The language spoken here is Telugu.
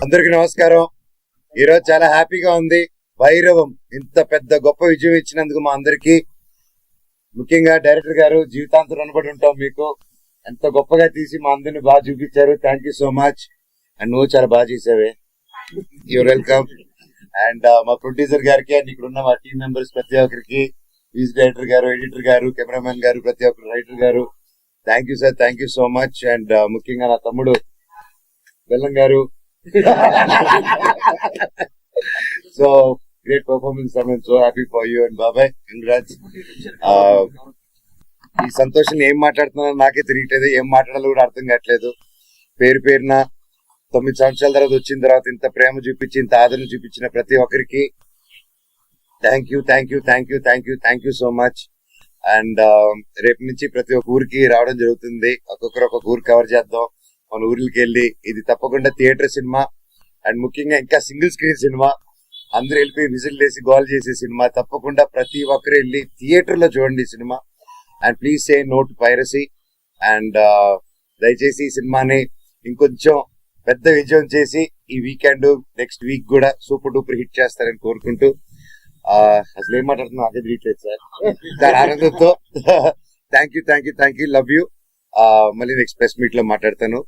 అందరికి నమస్కారం. ఈరోజు చాలా హ్యాపీగా ఉంది. భైరవం ఇంత పెద్ద గొప్ప విజయం ఇచ్చినందుకు మా అందరికి, ముఖ్యంగా డైరెక్టర్ గారు జీవితాంతం రుణపడి ఉంటాం మీకు. ఎంత గొప్పగా తీసి మా అందరిని బాగా చూపించారు. Thank you so much. And నువ్వు చాలా బాగా చేసావే. You're welcome. అండ్ మా ప్రొడ్యూసర్ గారికి అండ్ ఇక్కడ ఉన్న మా టీం మెంబర్స్ ప్రతి ఒక్కరికి, మ్యూజిక్ డైరెక్టర్ గారు, ఎడిటర్ గారు, కెమెరామెన్ గారు, ప్రతి ఒక్కరు, రైటర్ గారు, thank you sir. Thank you so much. And ముఖ్యంగా నా తమ్ముడు బెల్లం గారు. So great performance. I'm so happy for you and బాబాయ్, కంగ్రాట్స్. ఈ సంతోషం ఏం మాట్లాడుతున్నానో నాకే తెలియట్లేదు, ఏం మాట్లాడాలో కూడా అర్థం కావట్లేదు. పేరు పేరున 9 సంవత్సరాల తర్వాత వచ్చిన తర్వాత ఇంత ప్రేమ చూపించి, ఇంత ఆదరణ చూపించిన ప్రతి ఒక్కరికి thank you, thank you, thank you, thank you, thank you so much. And రేపు నుంచి ప్రతి ఒక్క ఊరికి రావడం జరుగుతుంది. ఒక్కొక్కరు ఒక్కొక్క ఊరు కవర్ చేద్దాం. మన ఊర్లకి వెళ్ళి, ఇది తప్పకుండా థియేటర్ సినిమా అండ్ ముఖ్యంగా ఇంకా సింగిల్ స్క్రీన్ సినిమా. అందరూ వెళ్ళిపోయి విజిల్ వేసి గోల్ చేసే సినిమా. తప్పకుండా ప్రతి ఒక్కరు వెళ్ళి థియేటర్ లో చూడండి సినిమా. And please say no to piracy. And దయచేసి ఈ సినిమాని ఇంకొంచెం పెద్ద విజయం చేసి ఈ వీకెండ్, నెక్స్ట్ వీక్ కూడా సూపర్ డూపర్ హిట్ చేస్తారని కోరుకుంటూ, అసలు ఏం మాట్లాడుతున్నా అదే తెలియట్లేదు సార్. దాని ఆనందంతో thank you, thank you, thank you, love you. మళ్ళీ నెక్స్ట్ ప్రెస్ మీట్ లో మాట్లాడతాను.